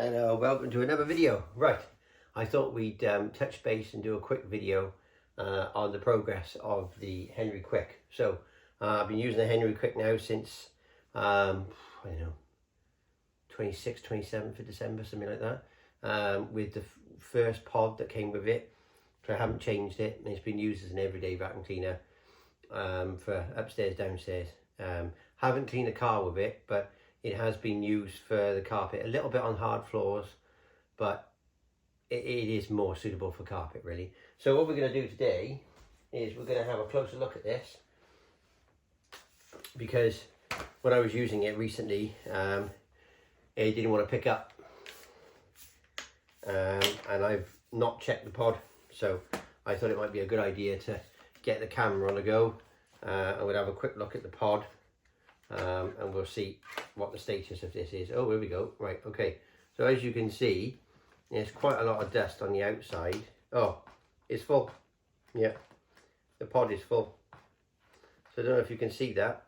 Hello, welcome to another video. Right, I thought we'd touch base and do a quick video on the progress of the Henry Quick. So I've been using the Henry Quick now since I don't know, 26th, 27th of December, something like that, with the first pod that came with it. So I haven't changed it, and it's been used as an everyday vacuum cleaner for upstairs, downstairs. Haven't cleaned a car with it, but it has been used for the carpet, a little bit on hard floors, but it is more suitable for carpet, really. So what we're going to do today is we're going to have a closer look at this, because when I was using it recently, it didn't want to pick up, and I've not checked the pod, so I thought it might be a good idea to get the camera on the go, and we'll have a quick look at the pod. And we'll see what the status of this is. Oh, here we go. Right, okay. So as you can see, there's quite a lot of dust on the outside. Oh, it's full. Yeah, the pod is full. So I don't know if you can see that,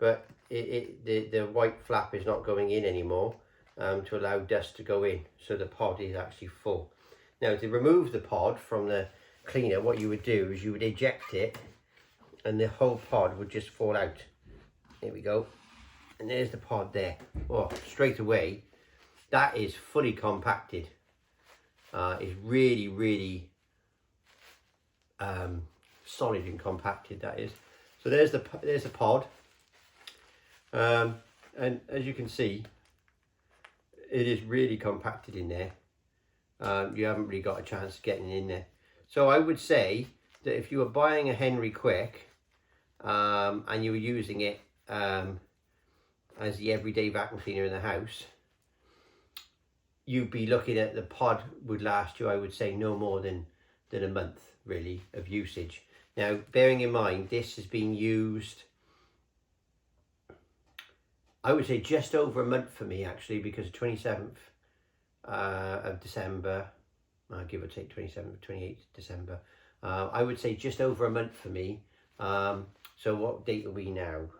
but the white flap is not going in anymore to allow dust to go in. So the pod is actually full. Now, to remove the pod from the cleaner, what you would do is you would eject it, and the whole pod would just fall out. Here we go, and there's the pod there. Oh, straight away, that is fully compacted. It's really solid and compacted, that is. So there's the pod, and as you can see, it is really compacted in there. You haven't really got a chance of getting in there. So I would say that if you were buying a Henry Quick and you were using it as the everyday vacuum cleaner in the house, you'd be looking at the pod would last you, I would say, no more than a month really of usage. Now, bearing in mind this has been used, I would say just over a month for me actually, because 27th of December, give or take 27th, 28th December, I would say just over a month for me. So what date are we now?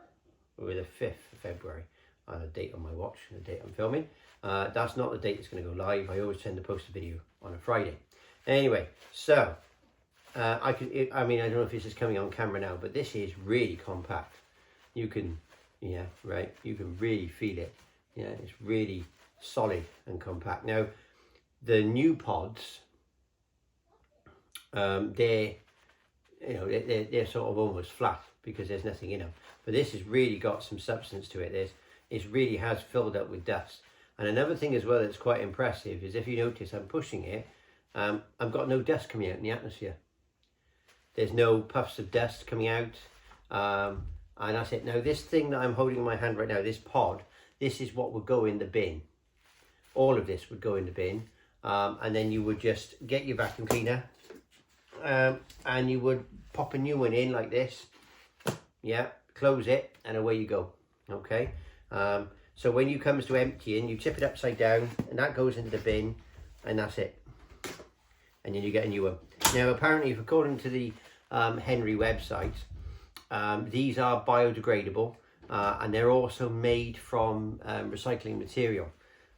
We're the 5th of February, the date on my watch, the date I'm filming. That's not the date it's going to go live. I always tend to post a video on a Friday. Anyway, so I mean, I don't know if this is coming on camera now, but this is really compact. You can, yeah, right, you can really feel it. Yeah, it's really solid and compact. Now, the new pods, they're sort of almost flat because there's nothing in them. But this has really got some substance to it. It really has filled up with dust. And another thing as well that's quite impressive is if you notice I'm pushing it, I've got no dust coming out in the atmosphere. There's no puffs of dust coming out. And that's it. Now this thing that I'm holding in my hand right now, this pod, this is what would go in the bin. All of this would go in the bin. And then you would just get your vacuum cleaner and you would pop a new one in like this. Yeah, close it, and away you go. Okay, so when you comes to emptying, you tip it upside down, and that goes into the bin, and that's it. And then you get a new one. Now, apparently, according to the Henry website, these are biodegradable, and they're also made from recycling material.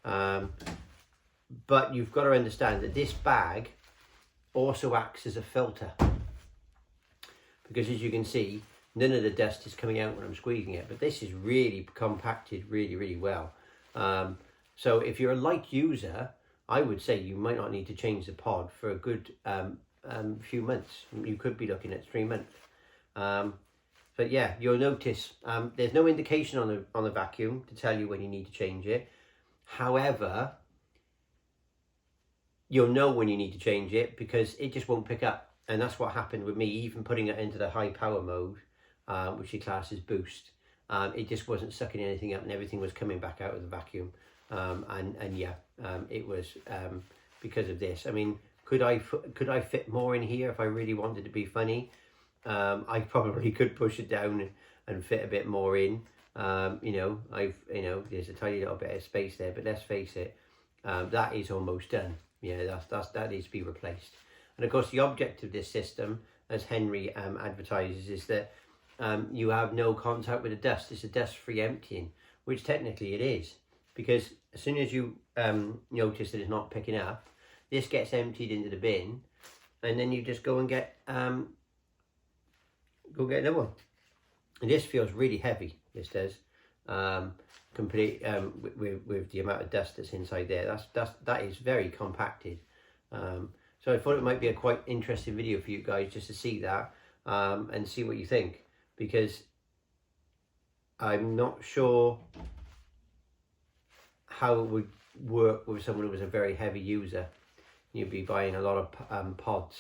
But you've got to understand that this bag also acts as a filter, because as you can see, none of the dust is coming out when I'm squeezing it, but this is really compacted really well. So if you're a light user, I would say you might not need to change the pod for a good few months. You could be looking at 3 months. But yeah, you'll notice there's no indication on the vacuum to tell you when you need to change it. However, you'll know when you need to change it because it just won't pick up. And that's what happened with me, even putting it into the high power mode, which you class as boost. It just wasn't sucking anything up, and everything was coming back out of the vacuum. It was because of this. I mean, could I fit more in here if I really wanted to be funny? I probably could push it down and fit a bit more in. There's a tiny little bit of space there, but let's face it, that is almost done. Yeah, that needs to be replaced. And of course, the object of this system, as Henry advertises, is that you have no contact with the dust. It's a dust-free emptying, which technically it is. because as soon as you notice that it's not picking up, this gets emptied into the bin, and then you just go and get another one. And this feels really heavy. This does. Complete with the amount of dust that's inside there. That is very compacted. So I thought it might be a quite interesting video for you guys just to see that and see what you think, because I'm not sure how it would work with someone who was a very heavy user. You'd be buying a lot of pods.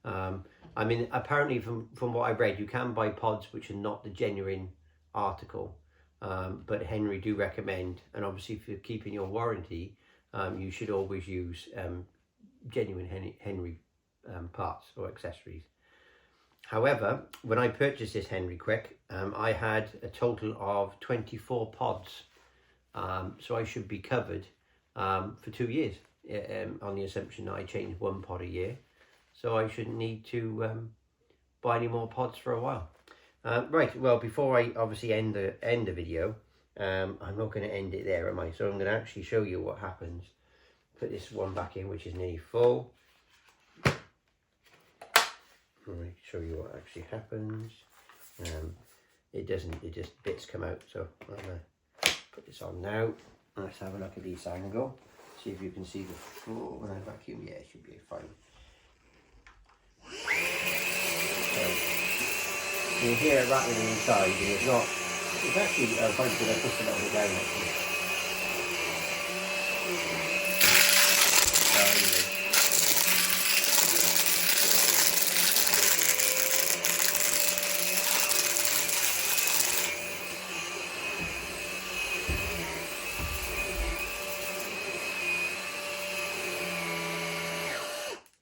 I mean, apparently from what I read, you can buy pods which are not the genuine article, but Henry do recommend, and obviously if you're keeping your warranty, you should always use genuine Henry parts or accessories. However, when I purchased this Henry Quick, I had a total of 24 pods, so I should be covered for 2 years, on the assumption that I change one pod a year, so I shouldn't need to buy any more pods for a while. Right, well, before I obviously end the video, I'm not going to end it there, am I? So I'm going to actually show you what happens. Put this one back in, which is nearly full. Let me show you what actually happens. It just bits come out. So I'm going to put this on now. Let's have a look at this angle. See if you can see the floor when I vacuum. Yeah, it should be fine. So you hear it rattling inside, and it's actually quite good. I pushed a little bit down actually.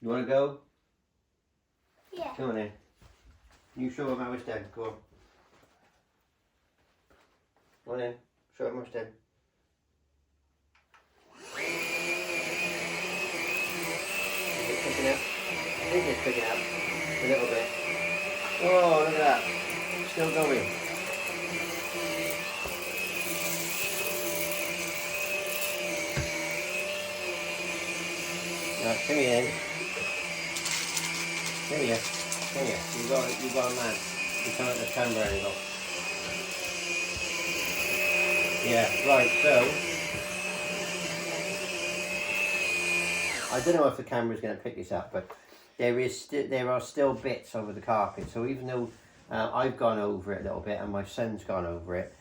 You want to go? Yeah. Come on in. You show them how it's done. Go on. Go on in. Show them how it's done. Is it picking up? I think it's picking up a little bit. Oh, look at that. Still going. Now, come here in. Come here. Come here. You got a man. You come at the camera angle. Yeah, right, so I don't know if the camera's going to pick this up, but there are still bits over the carpet. So even though I've gone over it a little bit and my son's gone over it,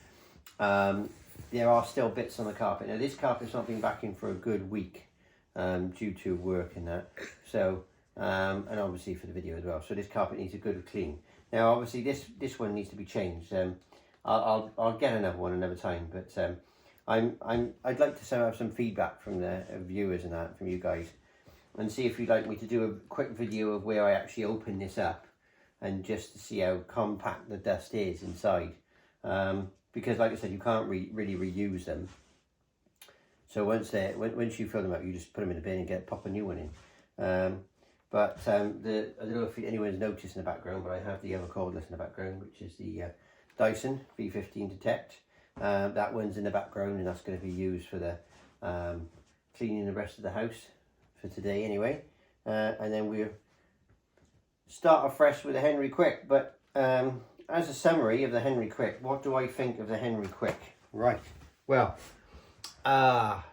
there are still bits on the carpet. Now this carpet's not been vacuumed for a good week due to work and that. So and obviously for the video as well. So this carpet needs a good clean. Now obviously this one needs to be changed. I'll get another one another time, but I'd like to have some feedback from the viewers and that, from you guys, and see if you'd like me to do a quick video of where I actually open this up and just to see how compact the dust is inside, because like I said, you can't really reuse them. So once you fill them up, you just put them in the bin and pop a new one in. But I don't know if anyone's noticed in the background, but I have the other cordless in the background, which is the Dyson V15 Detect. That one's in the background, and that's going to be used for the cleaning the rest of the house for today anyway. And then we'll start afresh with the Henry Quick. But as a summary of the Henry Quick, what do I think of the Henry Quick? Right, well, I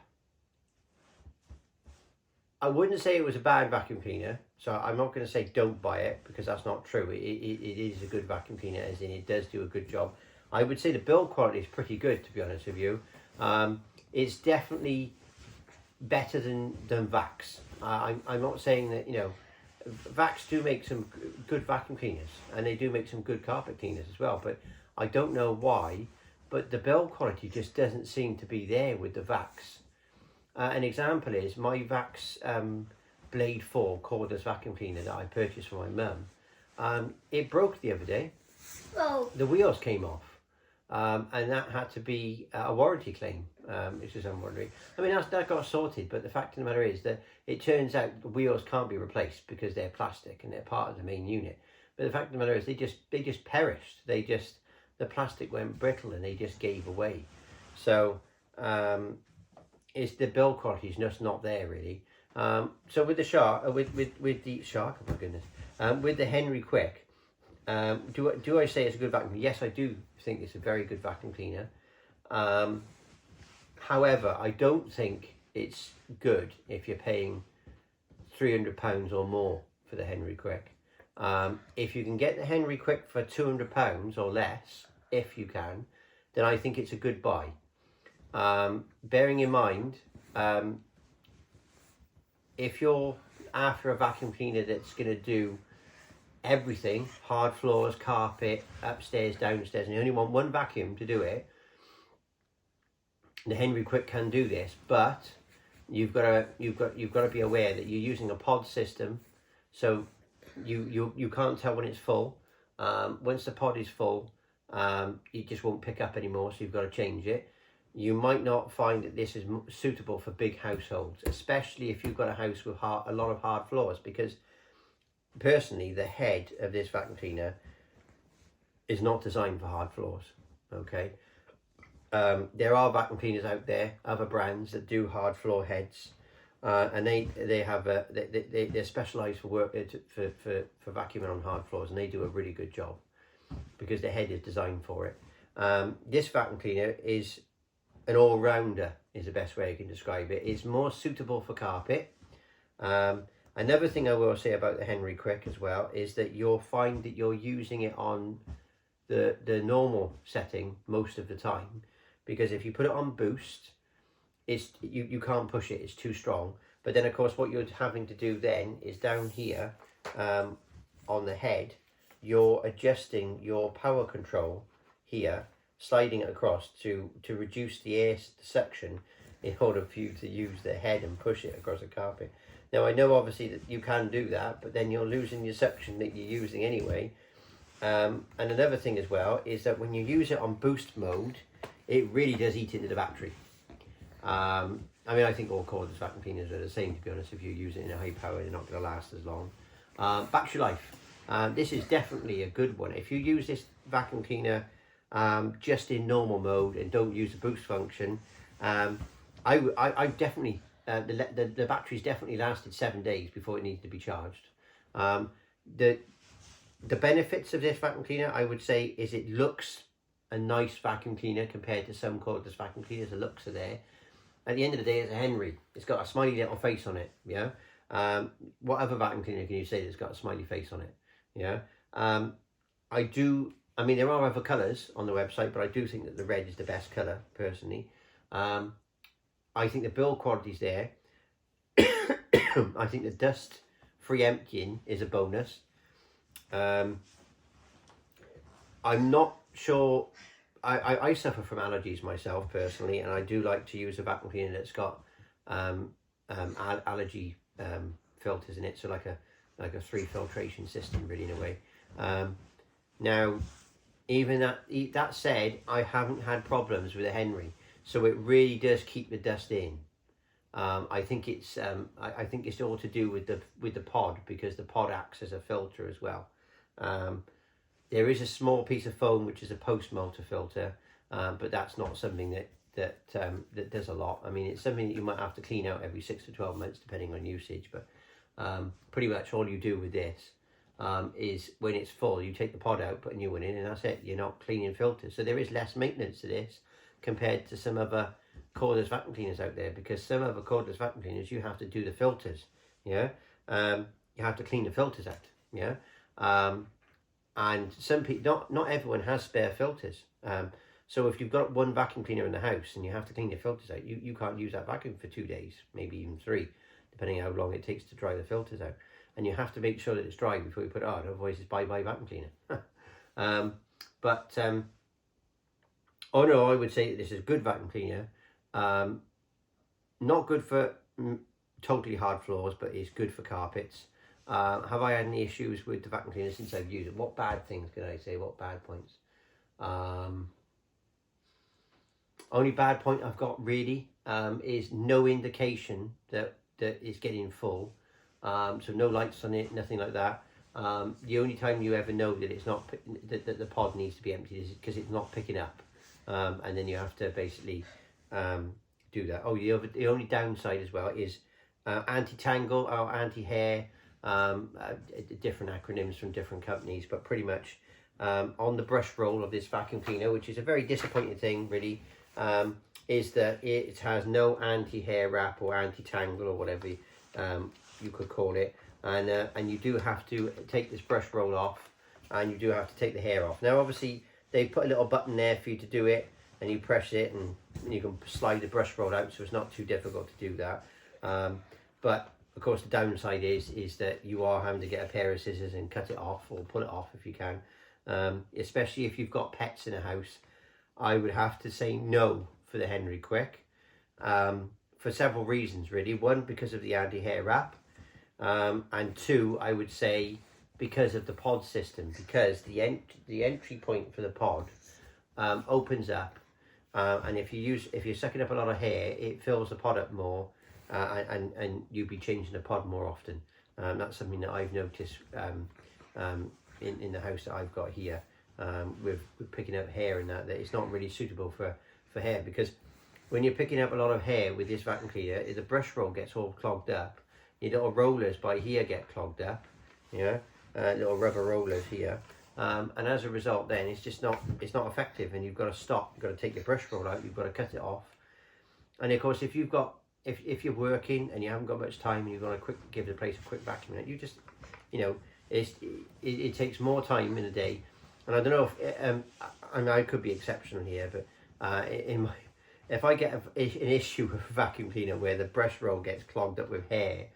wouldn't say it was a bad vacuum cleaner, so I'm not going to say don't buy it, because that's not true. It is a good vacuum cleaner, as in it does do a good job. I would say the build quality is pretty good, to be honest with you. It's definitely better than Vax. I'm not saying that, Vax do make some good vacuum cleaners, and they do make some good carpet cleaners as well, but I don't know why, but the build quality just doesn't seem to be there with the Vax. An example is my Vax Blade 4 cordless vacuum cleaner that I purchased for my mum. It broke the other day. Oh. The wheels came off, and that had to be a warranty claim, which is I'm wondering. I mean, that got sorted, but the fact of the matter is that it turns out the wheels can't be replaced because they're plastic and they're part of the main unit. But the fact of the matter is they just perished. The plastic went brittle and they just gave away. So it's the build quality is just not there really. So with the shark, with the shark, oh my goodness, with the Henry Quick, do I say it's a good vacuum cleaner? Yes, I do think it's a very good vacuum cleaner. However, I don't think it's good if you're paying £300 or more for the Henry Quick. If you can get the Henry Quick for £200 or less, if you can, then I think it's a good buy. Bearing in mind, if you're after a vacuum cleaner that's going to do everything, hard floors, carpet, upstairs, downstairs, and you only want one vacuum to do it, the Henry Quick can do this, but you've got to be aware that you're using a pod system, so you can't tell when it's full. Once the pod is full, it just won't pick up anymore, so you've got to change it. You might not find that this is suitable for big households, especially if you've got a house with a lot of hard floors, because personally the head of this vacuum cleaner is not designed for hard floors. Okay, there are vacuum cleaners out there, other brands that do hard floor heads, and they're specialised for work for vacuuming on hard floors, and they do a really good job because the head is designed for it. This vacuum cleaner is an all-rounder, is the best way I can describe it. It's more suitable for carpet. Another thing I will say about the Henry Quick as well is that you'll find that you're using it on the normal setting most of the time, because if you put it on boost, you can't push it, it's too strong. But then of course what you're having to do then is down here on the head, you're adjusting your power control here, sliding it across to reduce the air suction in order for you to use the head and push it across the carpet. Now I know obviously that you can do that, but then you're losing your suction that you're using anyway. And another thing as well is that when you use it on boost mode, it really does eat into the battery. I mean, I think all cordless vacuum cleaners are the same, to be honest. If you use it in a high power, they're not going to last as long. Battery life. This is definitely a good one. If you use this vacuum cleaner just in normal mode and don't use the boost function, I definitely the battery's definitely lasted 7 days before it needs to be charged. The benefits of this vacuum cleaner, I would say, is it looks a nice vacuum cleaner compared to some cordless vacuum cleaners. The looks are there. At the end of the day, it's a Henry. It's got a smiley little face on it. Yeah. What other vacuum cleaner can you say that's got a smiley face on it? Yeah. I mean, there are other colours on the website, but I do think that the red is the best colour, personally. I think the build quality's there. I think the dust-free emptying is a bonus. I'm not sure. I suffer from allergies myself, personally, and I do like to use a vacuum cleaner that's got allergy filters in it, so like a 3 filtration system, really, in a way. Now, even that said, I haven't had problems with a Henry, so it really does keep the dust in. I think it's all to do with the pod, because the pod acts as a filter as well. There is a small piece of foam which is a post-motor filter, but that's not something that does a lot. I mean, it's something that you might have to clean out every 6 to 12 months depending on usage, but pretty much all you do with this is when it's full, you take the pod out, put a new one in, and that's it. You're not cleaning filters. So there is less maintenance to this compared to some other cordless vacuum cleaners out there, because some other cordless vacuum cleaners, you have to do the filters. Yeah. You have to clean the filters out. Yeah. And some people, not everyone has spare filters. So if you've got one vacuum cleaner in the house and you have to clean the filters out, you can't use that vacuum for 2 days, maybe even 3, depending how long it takes to dry the filters out. And you have to make sure that it's dry before you put it on, otherwise it's bye-bye vacuum cleaner. Oh no, I would say that this is a good vacuum cleaner. Not good for totally hard floors, but it's good for carpets. Have I had any issues with the vacuum cleaner since I've used it? What bad things can I say? What bad points? Only bad point I've got really is no indication that it's getting full. So no lights on it, nothing like that. The only time you ever know that it's not that the pod needs to be emptied is because it's not picking up, and then you have to basically do do that. Oh, the only downside as well is anti-tangle or anti-hair. Different acronyms from different companies, but pretty much on the brush roll of this vacuum cleaner, which is a very disappointing thing really, is that it has no anti-hair wrap or anti-tangle or whatever you could call it, and you do have to take this brush roll off, and you do have to take the hair off. Now obviously they put a little button there for you to do it, and you press it and you can slide the brush roll out, so it's not too difficult to do that. But of course the downside is that you are having to get a pair of scissors and cut it off or pull it off if you can, especially if you've got pets in a house. I would have to say no for the Henry Quick, for several reasons really. One, because of the anti-hair wrap, and two, I would say because of the pod system, because the entry point for the pod opens up, and if you're sucking up a lot of hair, it fills the pod up more, and you'll be changing the pod more often. That's something that I've noticed in the house that I've got here, with picking up hair and that it's not really suitable for hair, because when you're picking up a lot of hair with this vacuum cleaner, the brush roll gets all clogged up. Your little rollers by here get clogged up, little rubber rollers here, and as a result then it's not effective, and you've got to stop. You've got to take your brush roll out, you've got to cut it off. And of course if you're working and you haven't got much time and you're going to give the place a quick vacuum, you just, it takes more time in a day. And I don't know if I could be exceptional here, but if I get an issue with a vacuum cleaner where the brush roll gets clogged up with hair,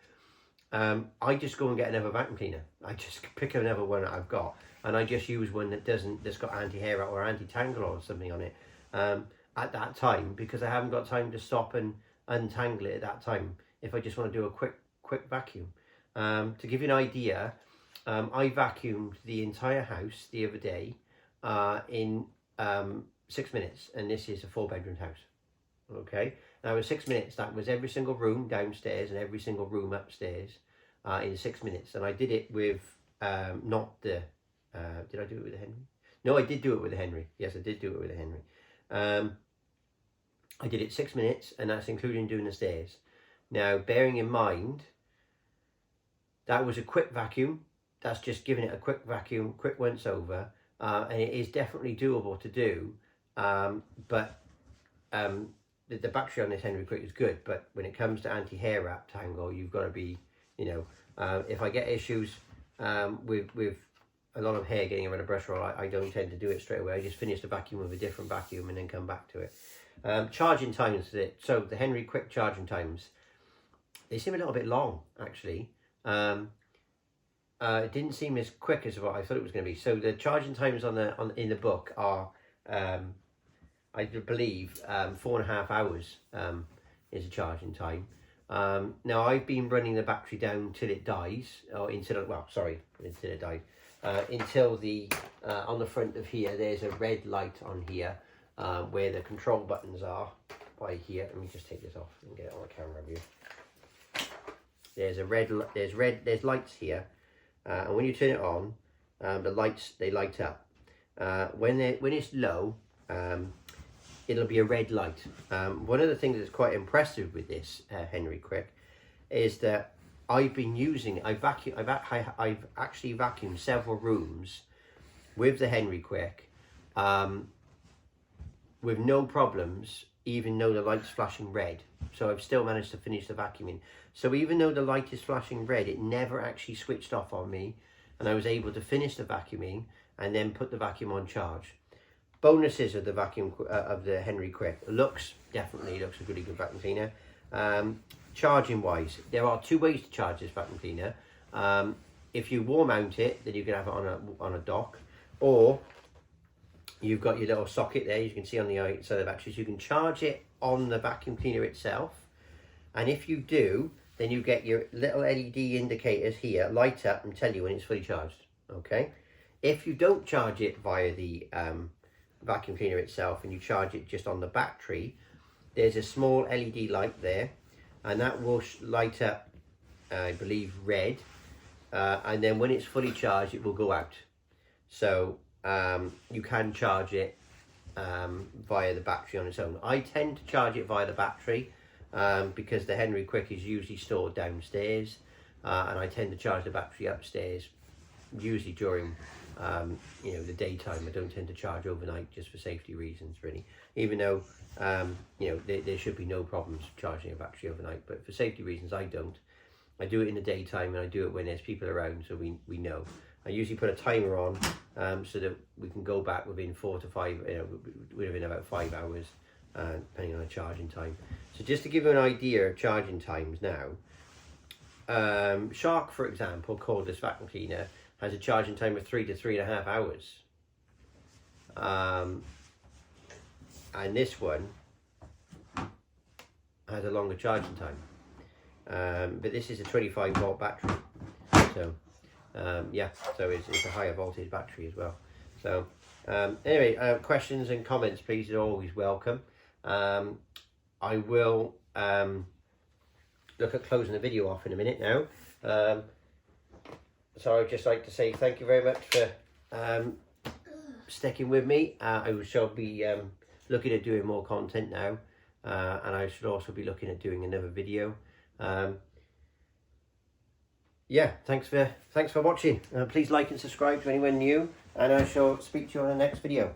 I just go and get another vacuum cleaner. I just pick another one that I've got, and I just use one that's got anti-hair or anti-tangle or something on it at that time, because I haven't got time to stop and untangle it at that time if I just want to do a quick vacuum. To give you an idea, I vacuumed the entire house the other day in 6 minutes, and this is a 4-bedroom house. Okay, now in 6 minutes, that was every single room downstairs and every single room upstairs in 6 minutes. And I did it with not the did I do it with the Henry? No, I did do it with the Henry. Yes, I did do it with the Henry. I did it 6 minutes, and that's including doing the stairs. Now, bearing in mind that was a quick vacuum, that's just giving it a quick vacuum, quick once over, and it is definitely doable to do, but the battery on this Henry Quick is good, but when it comes to anti-hair wrap tangle, you've got to be, if I get issues with a lot of hair getting around a brush roll, I don't tend to do it straight away. I just finish the vacuum with a different vacuum and then come back to it. Charging times, so the Henry Quick charging times, they seem a little bit long actually. It didn't seem as quick as what I thought it was going to be. So the charging times in the book are, I believe, 4.5 hours is a charging time. Now I've been running the battery down till it dies, or until it dies. Until the on the front of here, there's a red light on here where the control buttons are by here. Let me just take this off and get it on the camera view. There's lights here, and when you turn it on, the lights, they light up. When it's low, it'll be a red light. One of the things that's quite impressive with this Henry Quick is that I've been using, I've actually vacuumed several rooms with the Henry Quick with no problems, even though the light's flashing red. So I've still managed to finish the vacuuming. So even though the light is flashing red, it never actually switched off on me, and I was able to finish the vacuuming and then put the vacuum on charge. Bonuses of the vacuum of the Henry Quick: definitely looks a really good vacuum cleaner. Charging wise, there are 2 ways to charge this vacuum cleaner. If you wall mount it, then you can have it on a dock, or you've got your little socket there, you can see on the outside of the batteries. You can charge it on the vacuum cleaner itself, and if you do, then you get your little LED indicators here light up and tell you when it's fully charged. Okay, if you don't charge it via the vacuum cleaner itself and you charge it just on the battery, there's a small LED light there, and that will light up, I believe, red, and then when it's fully charged, it will go out. So you can charge it via the battery on its own. I tend to charge it via the battery because the Henry Quick is usually stored downstairs, and I tend to charge the battery upstairs, usually during the daytime. I don't tend to charge overnight just for safety reasons, really. Even though there should be no problems charging a battery overnight, but for safety reasons I don't. I do it in the daytime, and I do it when there's people around, so we know. I usually put a timer on so that we can go back within 4 to 5, within about 5 hours, depending on the charging time. So just to give you an idea of charging times now, Shark, for example, cordless vacuum cleaner, has a charging time of 3 to 3.5 hours. And this one has a longer charging time. But this is a 25 volt battery. So so it's a higher voltage battery as well. So anyway, questions and comments please are always welcome. I will look at closing the video off in a minute now. So I'd just like to say thank you very much for sticking with me. I shall be looking at doing more content now, and I should also be looking at doing another video. Thanks for watching. Please like and subscribe to anyone new, and I shall speak to you on the next video.